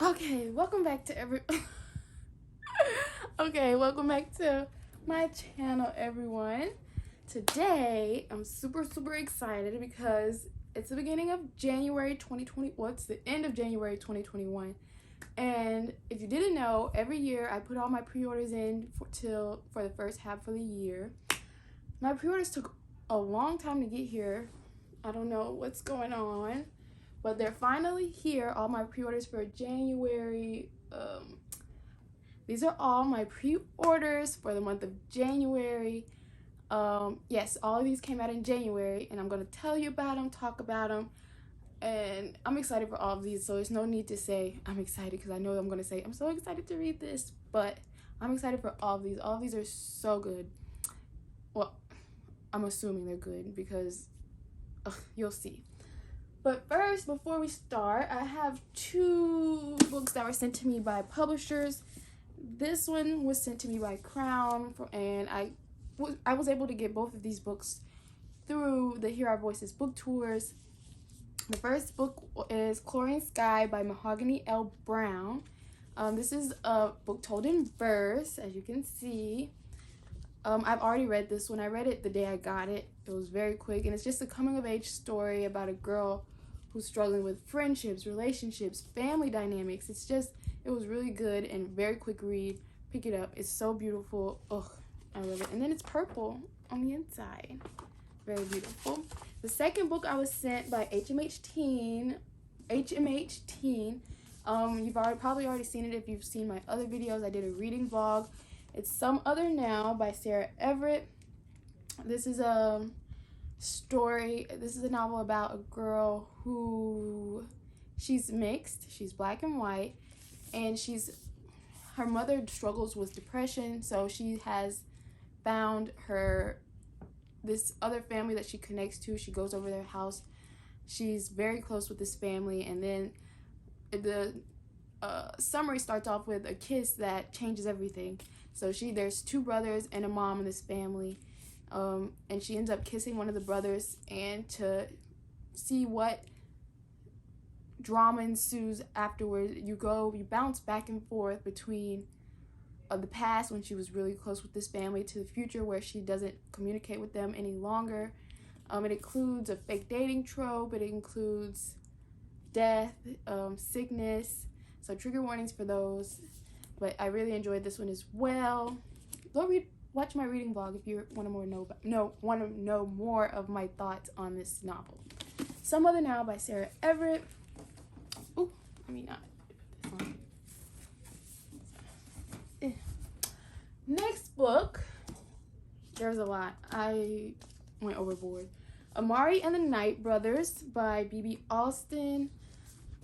Okay, welcome back to welcome back to my channel, everyone. Today, I'm super excited because it's the beginning of January 2020. Well, it's the end of January 2021. And if you didn't know, every year I put all my pre-orders in for the first half of the year. My pre-orders took a long time to get here. I don't know what's going on, but they're finally here. All my pre-orders for January. These are all my pre-orders for the month of January. Yes, all of these came out in January, and I'm going to tell you about them, talk about them, and I'm excited for all of these, so there's no need to say I'm excited because I know I'm going to say I'm so excited to read this, but I'm excited for all of these. All of these are so good. Well, I'm assuming they're good because you'll see. But first, before we start, I have two books that were sent to me by publishers. This one was sent to me by Crown, and I was able to get both of these books through the Hear Our Voices book tours. The first book is Chlorine Sky by Mahogany L. Brown. This is a book told in verse, as you can see. I've already read this one. I read it the day I got it. It was very quick, and it's just a coming-of-age story about a girl who's struggling with friendships, relationships, family dynamics. It was really good and very quick read. Pick it up. It's so beautiful. Ugh, I love it. And then it's purple on the inside. Very beautiful. The second book I was sent by HMH Teen. You've probably already seen it if you've seen my other videos. I did a reading vlog. It's Some Other Now by Sarah Everett. This is a story. This is a novel about a girl who she's mixed. She's black and white, and her mother struggles with depression, so she has found this other family that she connects to. She goes over their house. She's very close with this family, and then the summary starts off with a kiss that changes everything. So there's two brothers and a mom in this family, and she ends up kissing one of the brothers, and to see what drama ensues afterwards, you bounce back and forth between the past when she was really close with this family to the future where she doesn't communicate with them any longer. It includes a fake dating trope. It includes death, sickness, so trigger warnings for those. But I really enjoyed this one as well. Watch my reading vlog if you want to know more of my thoughts on this novel. Some Other Now by Sarah Everett. Ooh, not put this on. Next book. There's a lot. I went overboard. Amari and the Night Brothers by B.B. Alston.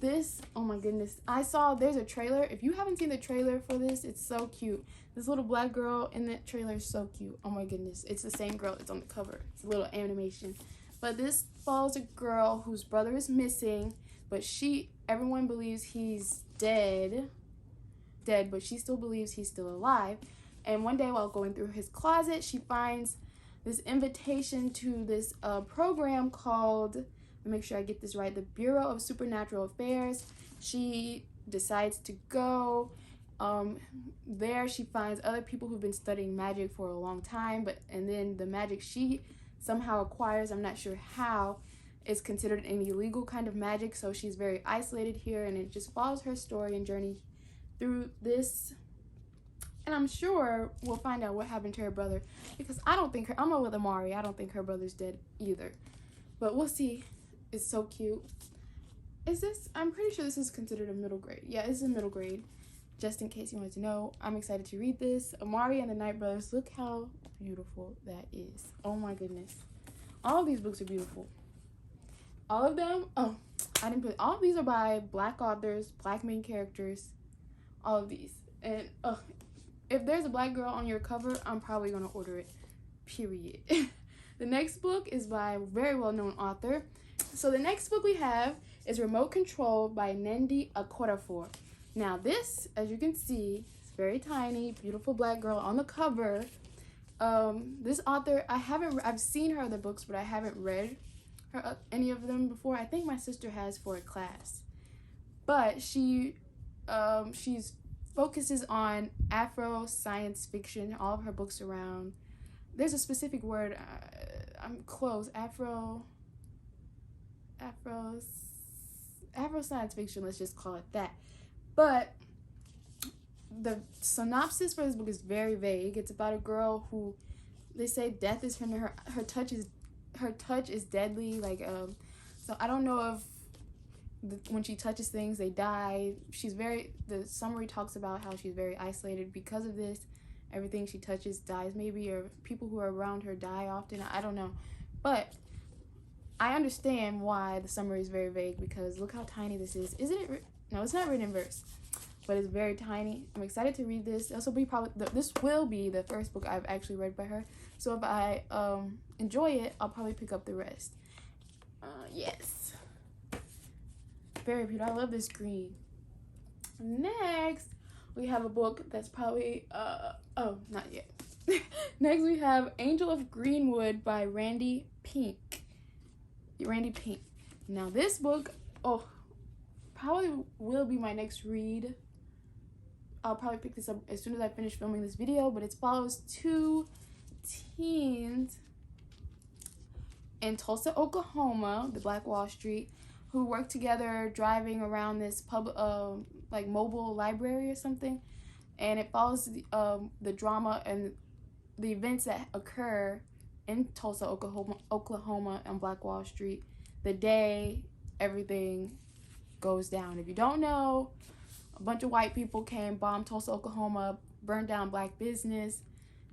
This, oh my goodness, there's a trailer. If you haven't seen the trailer for this, it's so cute. This little black girl in that trailer is so cute. Oh my goodness, it's the same girl that's on the cover. It's a little animation. But this follows a girl whose brother is missing, but everyone believes he's dead, but she still believes he's still alive. And one day while going through his closet, she finds this invitation to this program called, make sure I get this right, the Bureau of Supernatural Affairs. She decides to go. There she finds other people who've been studying magic for a long time, and then the magic she somehow acquires, I'm not sure how, is considered an illegal kind of magic, so she's very isolated here, and it just follows her story and journey through this. And I'm sure we'll find out what happened to her brother, because I'm with Amari, I don't think her brother's dead either, but we'll see. It's so cute. I'm pretty sure this is considered a middle grade. Yeah, it's a middle grade. Just in case you wanted to know, I'm excited to read this. Amari and the Night Brothers. Look how beautiful that is. Oh my goodness. All of these books are beautiful. All of them. Oh, all of these are by black authors, black main characters. All of these. And if there's a black girl on your cover, I'm probably gonna order it. Period. The next book is by a very well-known author. So the next book we have is Remote Control by Nnedi Okorafor. Now this, as you can see, is very tiny, beautiful black girl on the cover. This author, I've seen her other books, but I haven't read any of them before. I think my sister has for a class. But she She's focuses on Afro science fiction. All of her books around. There's a specific word. I'm close. Afro science fiction. Let's just call it that. But the synopsis for this book is very vague. It's about a girl who they say death is her touch is deadly. Like so I don't know if when she touches things they die. The summary talks about how she's very isolated because of this. Everything she touches dies maybe, or people who are around her die often. I don't know, but I understand why the summary is very vague, because look how tiny this is. Isn't it? No, it's not written in verse, but it's very tiny. I'm excited to read this. This will be the first book I've actually read by her. So if I enjoy it, I'll probably pick up the rest. Yes, very beautiful. I love this green. Next, we have a book that's probably not yet. Next, we have Angel of Greenwood by Randy Pink. Now this book, probably will be my next read. I'll probably pick this up as soon as I finish filming this video, but it follows two teens in Tulsa, Oklahoma, the Black Wall Street, who work together driving around this like mobile library or something, and it follows the drama and the events that occur in Tulsa, Oklahoma on Black Wall Street the day everything goes down. If you don't know, a bunch of white people came, bombed Tulsa, Oklahoma, burned down black business,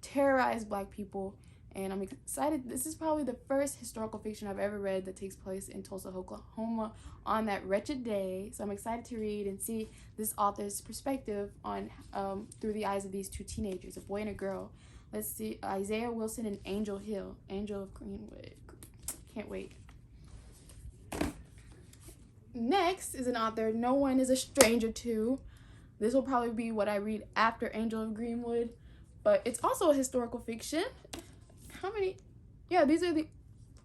terrorized black people, and I'm excited. This is probably the first historical fiction I've ever read that takes place in Tulsa, Oklahoma on that wretched day. So I'm excited to read and see this author's perspective on through the eyes of these two teenagers, a boy and a girl. Let's see, Isaiah Wilson and Angel Hill, Angel of Greenwood. Can't wait. Next is an author no one is a stranger to. This will probably be what I read after Angel of Greenwood, but it's also a historical fiction. How many? Yeah, these are the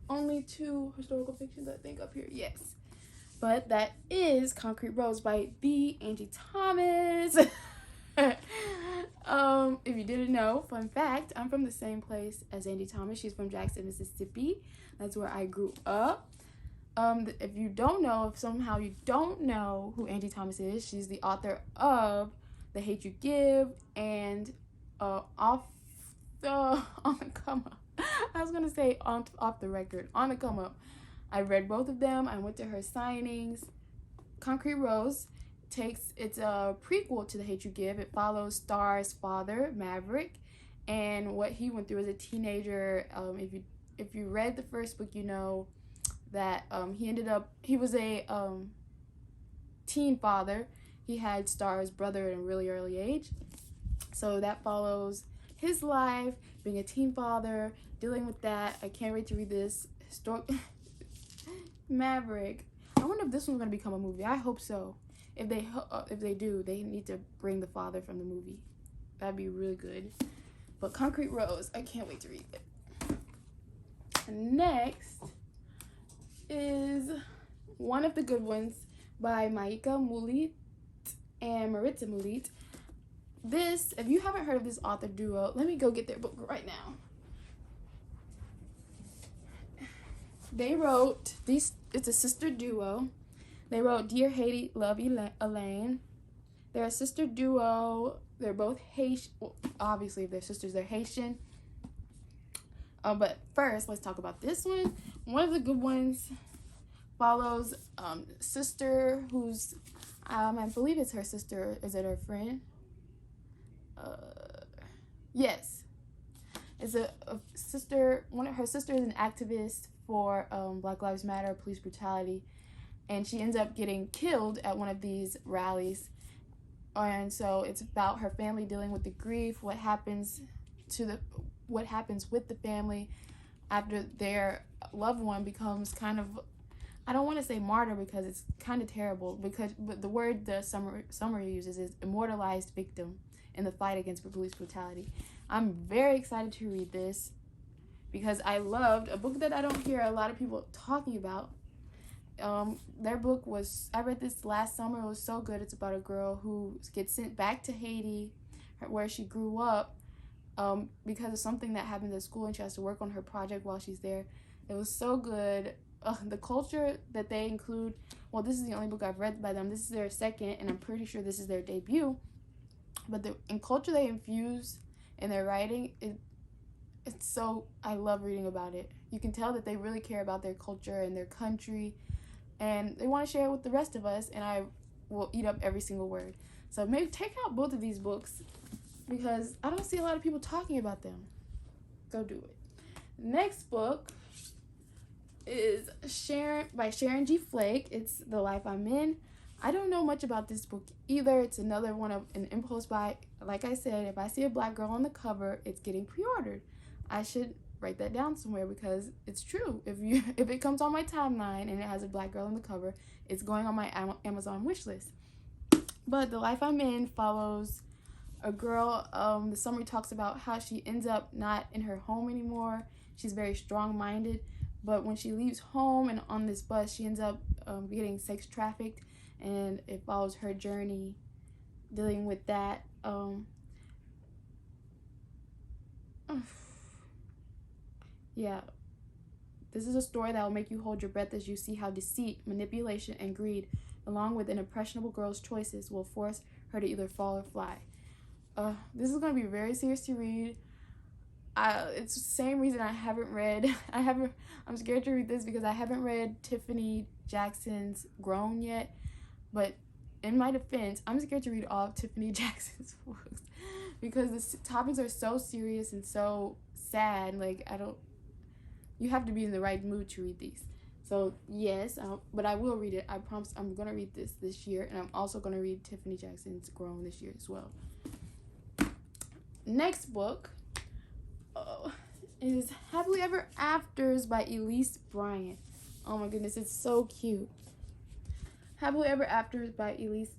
only two historical fictions I think up here. Yes. But that is Concrete Rose by the Angie Thomas. If you didn't know, fun fact, I'm from the same place as Angie Thomas. She's from Jackson, Mississippi. That's where I grew up. If you don't know, if somehow you don't know who Angie Thomas is, she's the author of The Hate You Give and On the Come Up. I was gonna say off the record, On the Come Up. I read both of them. I went to her signings. Concrete Rose it's a prequel to The Hate You Give. It follows Star's father, Maverick, and what he went through as a teenager. If you read the first book, you know that he was a teen father. He had Star's brother at a really early age, so that follows his life being a teen father, dealing with that. I can't wait to read this historic Maverick. I wonder if this one's gonna become a movie. I hope so. If they do, they need to bring the father from the movie. That'd be really good. But Concrete Rose, I can't wait to read it. Next is One of the Good Ones by Maika Mulit and Maritza Mulit. This, if you haven't heard of this author duo, let me go get their book right now. They wrote it's a sister duo. They wrote Dear Haiti, Love Elaine. They're a sister duo. They're both Haitian. Well, obviously, if they're sisters, they're Haitian. But first, let's talk about this one. One of the Good Ones follows sister who's, I believe it's her sister. Is it her friend? Yes. It's a sister. One of her sisters is an activist for Black Lives Matter, police brutality, and she ends up getting killed at one of these rallies. And so it's about her family dealing with the grief, what happens with the family after their loved one becomes kind of, I don't want to say martyr because it's kind of terrible, but the word the summary uses is immortalized victim in the fight against police brutality. I'm very excited to read this because I loved a book that I don't hear a lot of people talking about. Their book was, I read this last summer. It was so good. It's about a girl who gets sent back to Haiti, where she grew up, because of something that happened at school, and she has to work on her project while she's there. It was so good. The culture that they include, well, this is the only book I've read by them. This is their second, and I'm pretty sure this is their debut. But the culture they infuse in their writing, it's so, I love reading about it. You can tell that they really care about their culture and their country, and they want to share it with the rest of us, and I will eat up every single word. So maybe take out both of these books, because I don't see a lot of people talking about them. Go do it. Next book is by Sharon G. Flake. It's The Life I'm In. I don't know much about this book either. It's another one of an impulse buy. Like I said, if I see a black girl on the cover, it's getting pre-ordered. I should write that down somewhere, because it's true. If it comes on my timeline and it has a black girl on the cover, it's going on my Amazon wish list. But The Life I'm In follows a girl. The summary talks about how she ends up not in her home anymore. She's very strong-minded, but when she leaves home and on this bus, she ends up getting sex trafficked, and it follows her journey dealing with that. Yeah, this is a story that will make you hold your breath as you see how deceit, manipulation, and greed, along with an impressionable girl's choices, will force her to either fall or fly. This is going to be very serious to read. It's the same reason I haven't read, I'm scared to read this because I haven't read Tiffany Jackson's Grown yet, but in my defense, I'm scared to read all of Tiffany Jackson's books because the topics are so serious and so sad. Like, you have to be in the right mood to read these. So yes, but I will read it. I promise I'm going to read this year, and I'm also going to read Tiffany Jackson's Grown this year as well. Next book is Happily Ever Afters by Elise Bryant. Oh my goodness, it's so cute. Happily Ever Afters by Elise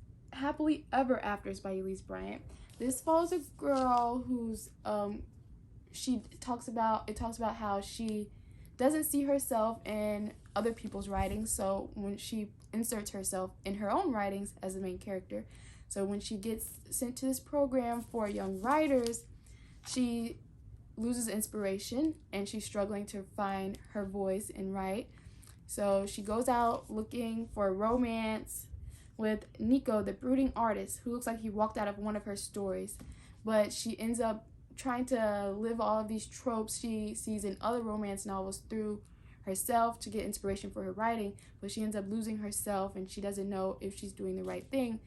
Bryant. This follows a girl who's it talks about how she doesn't see herself in other people's writings, so when she inserts herself in her own writings as the main character, so when she gets sent to this program for young writers, she loses inspiration and she's struggling to find her voice and write. So she goes out looking for romance with Nico, the brooding artist, who looks like he walked out of one of her stories, but she ends up trying to live all of these tropes she sees in other romance novels through herself to get inspiration for her writing, but she ends up losing herself, and she doesn't know if she's doing the right thing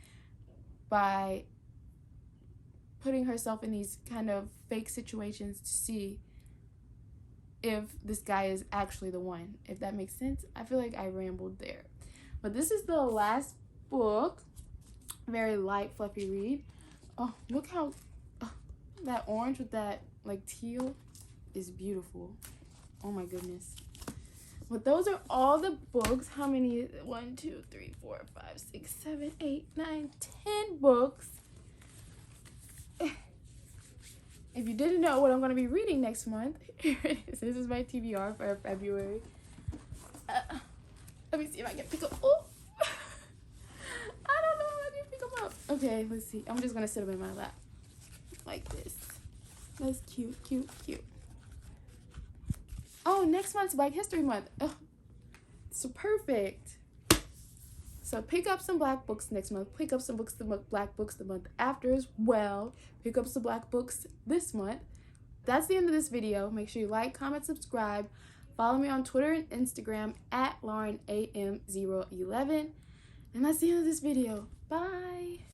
by putting herself in these kind of fake situations to see if this guy is actually the one, if that makes sense. I feel like I rambled there. But this is the last book. Very light, fluffy read. Oh, look how that orange with that like teal is beautiful. Oh my goodness. But those are all the books. How many? 1, 2, 3, 4, 5, 6, 7, 8, 9, 10 books. If you didn't know what I'm going to be reading next month, here it is. This is my TBR for February. Let me see if I can pick up. Oh, I don't know if I can pick them up. Okay, let's see. I'm just going to sit them in my lap like this. That's cute, cute, cute. Oh, next month's Black History Month. Oh, so perfect. So pick up some black books next month. Pick up some black books the month after as well. Pick up some black books this month. That's the end of this video. Make sure you like, comment, subscribe. Follow me on Twitter and Instagram at LaurenAM011. And that's the end of this video. Bye.